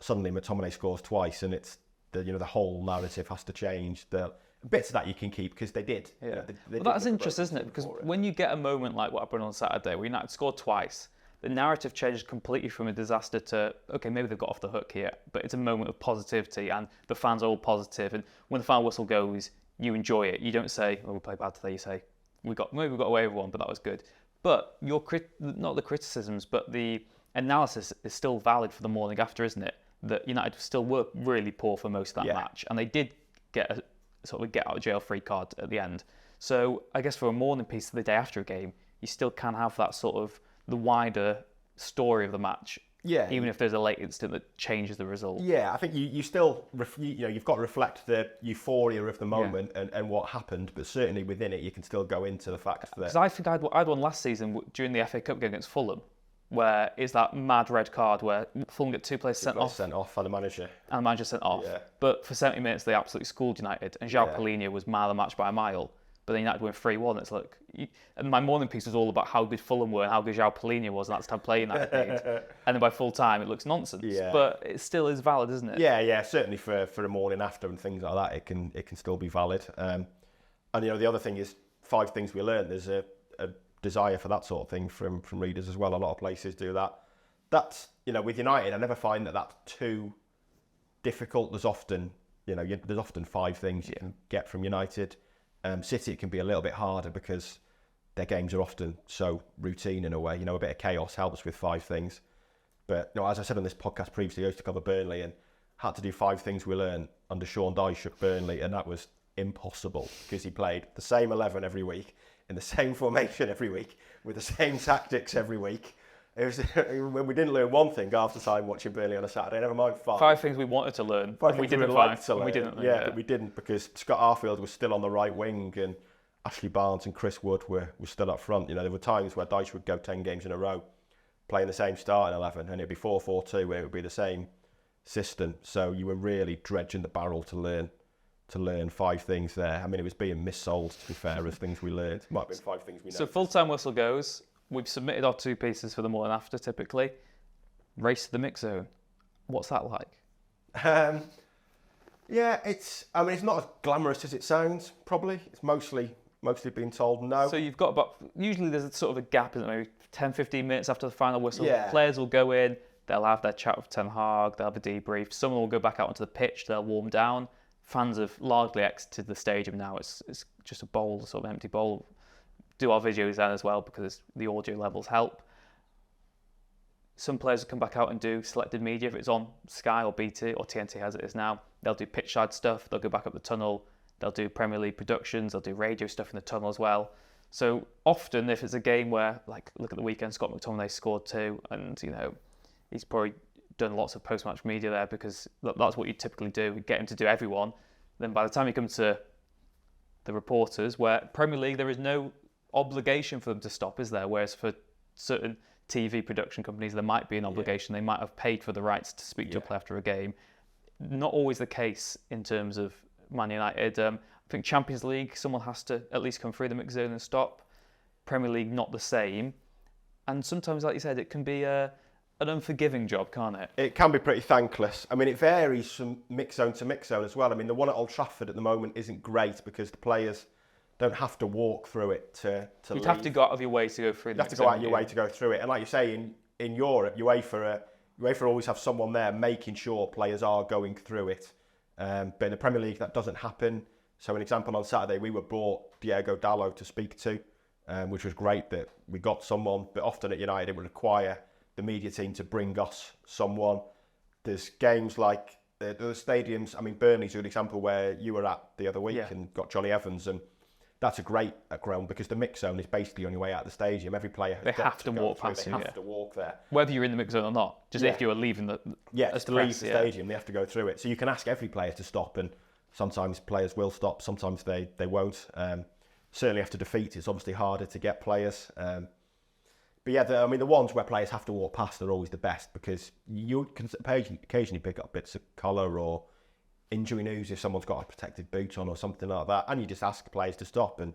suddenly McTominay scores twice, and it's the whole narrative has to change. The bits of that you can keep because they did. Yeah, well, that's interesting, isn't it? Because when you get a moment like what happened on Saturday, where United scored twice, the narrative changes completely from a disaster to, okay, maybe they've got off the hook here, but it's a moment of positivity and the fans are all positive. And when the final whistle goes, you enjoy it. You don't say, oh, we played bad today. You say, maybe we got away with one, but that was good. But not the criticisms, but the analysis is still valid for the morning after, isn't it? That United still were really poor for most of that match, and they did get a sort of a get out of jail free card at the end. So I guess for a morning piece the day after a game, you still can have that sort of the wider story of the match. Yeah. Even if there's a late incident that changes the result. Yeah, I think you still you've got to reflect the euphoria of the moment and what happened, but certainly within it you can still go into the fact that. Because I think I'd won last season during the FA Cup game against Fulham, where it's that mad red card where Fulham get 2 players sent off. Sent off and the manager. And the manager sent off. Yeah. But for 70 minutes, they absolutely schooled United. And João Yeah. Palhinha was man of the match by a mile. But then United win 3-1. It's like... And my morning piece was all about how good Fulham were and how good João Palhinha was, and that's how playing United need. And then by full time, it looks nonsense. Yeah. But it still is valid, isn't it? Yeah, certainly for a morning after and things like that, it can still be valid. And the other thing is 5 things we learned. There's a desire for that sort of thing from readers as well. A lot of places do that. That's with United, I never find that that's too difficult. There's often there's often 5 things you can get from United. City, it can be a little bit harder because their games are often so routine in a way. A bit of chaos helps with 5 things. But as I said on this podcast previously, I used to cover Burnley and had to do 5 things we learned under Sean Dyche at Burnley, and that was impossible because he played the same 11 every week in the same formation every week with the same tactics every week. It was when we didn't learn one thing half the time watching Burnley on a Saturday, never mind 5. 5 things we wanted to learn, 5 and we things didn't like to learn. We didn't learn. Yeah, but we didn't because Scott Arfield was still on the right wing and Ashley Barnes and Chris Wood were still up front. There were times where Dyche would go 10 games in a row playing the same starting 11 and it'd be 4-4-2 where it would be the same system. So you were really dredging the barrel to learn 5 things there. I mean, it was being missold, to be fair, as things we learned. Might have been 5 things we know. So full-time whistle goes. We've submitted our 2 pieces for the morning after, typically. Race to the mix zone. What's that like? Yeah, it's not as glamorous as it sounds, probably. It's mostly being told no. So you've got about... Usually there's a sort of a gap, isn't there? Maybe 10, 15 minutes after the final whistle. Yeah. Players will go in, they'll have their chat with Ten Hag, they'll have a debrief. Someone will go back out onto the pitch, they'll warm down. Fans have largely exited the stadium now. It's just a bowl, sort of empty bowl. Do our videos then as well because the audio levels help. Some players will come back out and do selected media if it's on Sky or BT or TNT as it is now. They'll do pitch side stuff, they'll go back up the tunnel, they'll do Premier League productions, they'll do radio stuff in the tunnel as well. So often if it's a game where, like, look at the weekend, Scott McTominay scored 2 and, he's probably done lots of post-match media there because that's what you typically do, get him to do everyone. Then by the time you come to the reporters, where Premier League, there is no obligation for them to stop, is there? Whereas for certain TV production companies, there might be an obligation. They might have paid for the rights to speak to a player after a game. Not always the case in terms of Man United. I think Champions League, someone has to at least come through the mix zone and stop. Premier League, not the same. And sometimes, like you said, it can be an unforgiving job, can't it? It can be pretty thankless. I mean, it varies from mix zone to mix zone as well. I mean, the one at Old Trafford at the moment isn't great because the players don't have to walk through it to You'd leave. have to go out of your way to go through. You have to go out of your way to go through it. And like you say, in Europe, UEFA always have someone there making sure players are going through it. But in the Premier League, that doesn't happen. So an example, on Saturday, we were brought Diego Dallo to speak to, which was great that we got someone. But often at United, it would require the media team to bring us someone. There's games like the stadiums. I mean, Burnley's a good example where you were at the other week and got Johnny Evans, and that's a great ground because the mix zone is basically on your way out of the stadium. Every player has have to walk past you. They have to walk there. Whether you're in the mix zone or not, just if you are leaving the to leave the stadium, they have to go through it. So you can ask every player to stop, and sometimes players will stop, sometimes they won't. Certainly after defeat, it's obviously harder to get players. But yeah, the ones where players have to walk past are always the best because you can occasionally pick up bits of colour or injury news if someone's got a protected boot on or something like that, and you just ask players to stop, and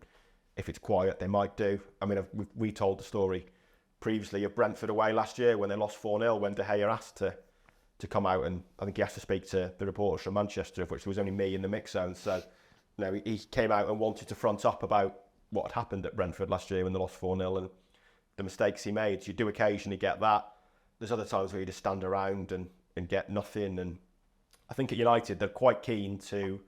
if it's quiet they might do. I mean, we told the story previously of Brentford away last year when they lost 4-0 when De Gea asked to come out, and I think he asked to speak to the reporters from Manchester, of which there was only me in the mix zone. So he came out and wanted to front up about what had happened at Brentford last year when they lost 4-0 and the mistakes he made. So you do occasionally get that. There's other times where you just stand around and get nothing. And I think at United, they're quite keen to,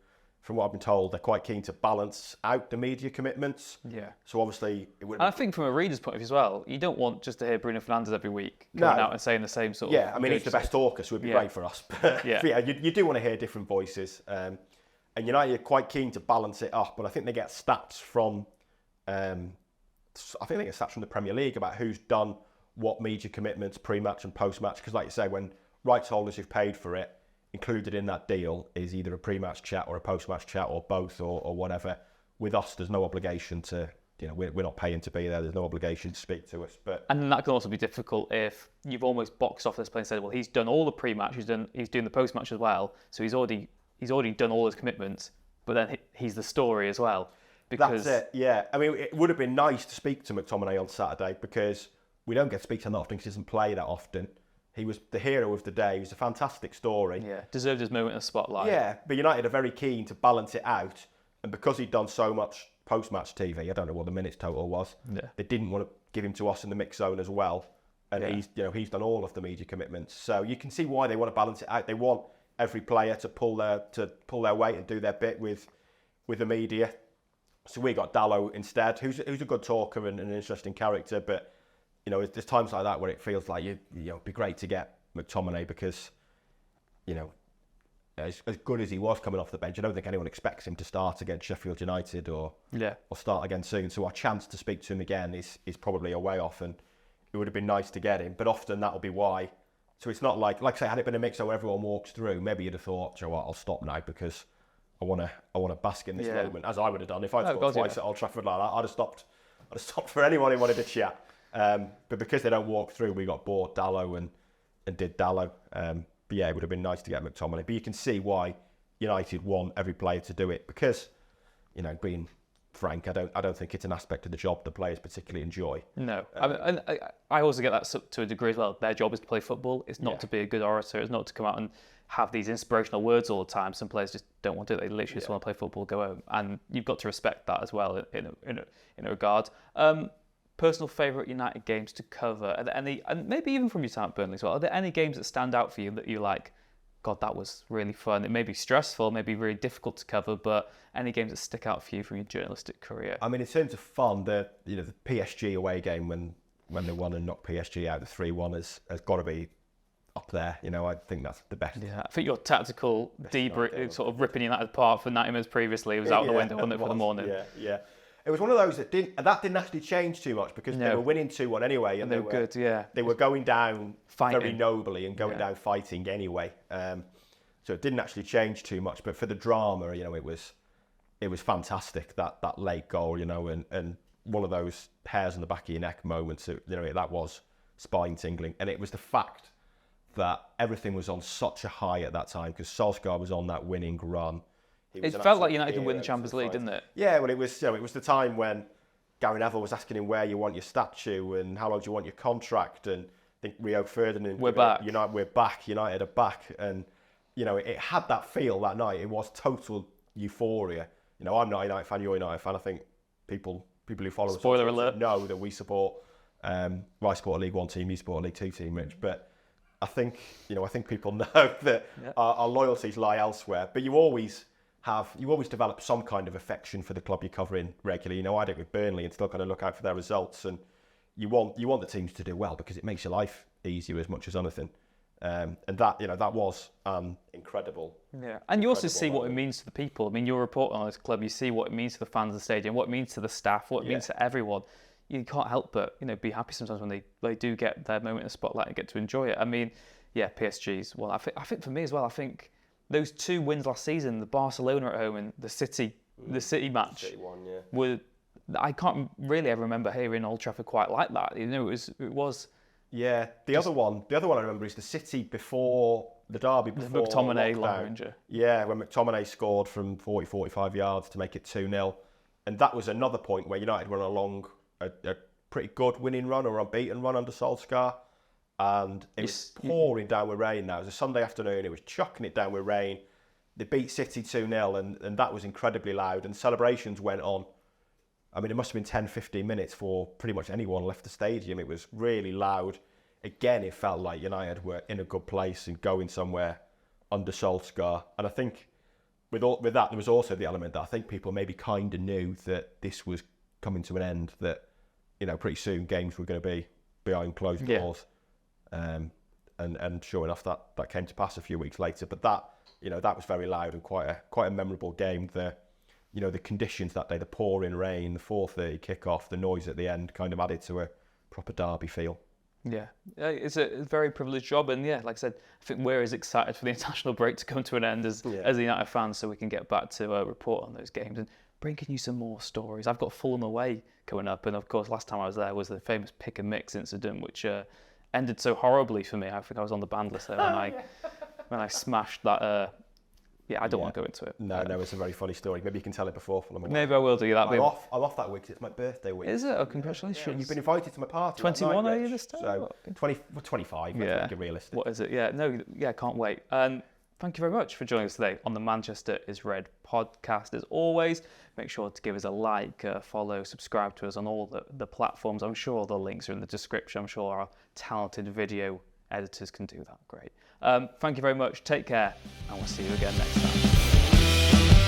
from what I've been told, they're quite keen to balance out the media commitments. Yeah. So obviously, it would. And I think from a reader's point of view as well, you don't want just to hear Bruno Fernandes every week coming out and saying the same sort of. Yeah, I mean, he's the best talker, so it'd be great for us. But you do want to hear different voices. And United are quite keen to balance it up. But I think they get stats from, the Premier League about who's done what media commitments pre-match and post-match. Because like you say, when rights holders who've paid for it, included in that deal is either a pre-match chat or a post-match chat or both or whatever. With us, there's no obligation to we're not paying to be there. There's no obligation to speak to us. But and that can also be difficult if you've almost boxed off this play and said, well, he's done all the pre-match, he's doing the post-match as well, so he's already done all his commitments. But then he's the story as well. Because that's it. Yeah, I mean, it would have been nice to speak to McTominay on Saturday because we don't get to speak to him that often because he doesn't play that often. He was the hero of the day. He was a fantastic story. Yeah, deserved his moment in the spotlight. Yeah, but United are very keen to balance it out. And because he'd done so much post-match TV, I don't know what the minutes total was, they didn't want to give him to us in the mix zone as well. And he's done all of the media commitments. So you can see why they want to balance it out. They want every player to pull their weight and do their bit with the media. So we got Dallo instead, who's a good talker and an interesting character. But there's times like that where it feels like it'd be great to get McTominay because as good as he was coming off the bench, I don't think anyone expects him to start against Sheffield United or start again soon. So our chance to speak to him again is probably a way off, and it would have been nice to get him. But often that'll be why. So it's not like I say, had it been a mix where everyone walks through, maybe you'd have thought, "Do you know what, I'll stop now because I want to bask in this moment," as I would have done if I'd scored twice at Old Trafford like that. I'd have stopped for anyone who wanted to chat. But because they don't walk through, we got bored Dallo and did Dallo. But yeah, it would have been nice to get McTominay. But you can see why United want every player to do it because, being frank, I don't think it's an aspect of the job the players particularly enjoy. No, I also get that to a degree as well. Their job is to play football. It's not to be a good orator. It's not to come out and have these inspirational words all the time. Some players just don't want to do it. They literally just want to play football, go home, and you've got to respect that as well in a regard. Personal favourite United games to cover? Are there any, and maybe even from your time at Burnley as well, are there any games that stand out for you that you like, God, that was really fun? It may be stressful, maybe really difficult to cover, but any games that stick out for you from your journalistic career? I mean, in terms of fun, the PSG away game when they won and knocked PSG out, the 3-1 has got to be up there. I think that's the best. Yeah, I think your tactical debrief, sort of ripping United apart for 90 minutes previously, was out the window, wasn't it, for the morning? Yeah. It was one of those that didn't actually change too much because they were winning 2-1 anyway, and they were good. Yeah, they were going down fighting very nobly and going down fighting anyway. So it didn't actually change too much. But for the drama, it was fantastic that late goal, and one of those hairs on the back of your neck moments. That was spine tingling, and it was the fact that everything was on such a high at that time because Solskjaer was on that winning run. It felt like United could win the Champions League, didn't it? Yeah, well, it was the time when Gary Neville was asking him where you want your statue and how long do you want your contract, and I think Rio Ferdinand. We're back. We're back. United are back, and it had that feel that night. It was total euphoria. I'm not a United fan. You're a United fan. I think people who follow us spoiler alert know that we support. I support a League One team. You support a League Two team, Rich. But I think people know that our loyalties lie elsewhere. But you always develop some kind of affection for the club you're covering regularly. I did with Burnley and still kind of look out for their results, and you want the teams to do well because it makes your life easier as much as anything. And that was incredible. Yeah, and you also see what it means to the people. I mean, you're reporting on this club. You see what it means to the fans of the stadium, what it means to the staff, what it means to everyone. You can't help but be happy sometimes when they do get their moment in the spotlight and get to enjoy it. I mean, PSG's. Well, I think for me as well. I think those 2 wins last season, the Barcelona at home and the City match, City one, were. I can't really ever remember hearing Old Trafford quite like that. It was. Yeah, the other one I remember is the City before the derby, before McTominay lockdown. Yeah, when McTominay scored from 40-45 yards to make it 2-0, and that was another point where United went along a pretty good winning run or unbeaten run under Solskjaer. And it was pouring down with rain now. It was a Sunday afternoon. It was chucking it down with rain. They beat City 2-0 and that was incredibly loud. And celebrations went on. I mean, it must have been 10, 15 minutes for pretty much anyone left the stadium. It was really loud. Again, it felt like United were in a good place and going somewhere under Solskjaer. And I think with that, there was also the element that I think people maybe kind of knew that this was coming to an end, that, pretty soon games were going to be behind closed doors. And sure enough, that came to pass a few weeks later. But that was very loud and quite a memorable game. The conditions that day, the pouring rain, the 4:30 kickoff, the noise at the end, kind of added to a proper derby feel. Yeah, it's a very privileged job, and yeah, like I said, I think we're as excited for the international break to come to an end as the United fans, so we can get back to report on those games and bringing you some more stories. I've got Fulham away coming up, and of course, last time I was there was the famous pick and mix incident, which ended so horribly for me. I think I was on the banned list there when I smashed that. I don't want to go into it. No, it's a very funny story. Maybe you can tell it before Fulham. Maybe I will do that. I'm off that week because it's my birthday week. Is it? Oh, congratulations. Yeah, you've been invited to my party. 21 are you this time? So 25, I think, realistic. What is it? Yeah, can't wait. And thank you very much for joining us today on the Manchester is Red podcast. As always, make sure to give us a like, follow, subscribe to us on all the platforms. I'm sure the links are in the description. I'm sure our talented video editors can do that. Great. Thank you very much. Take care, and we'll see you again next time.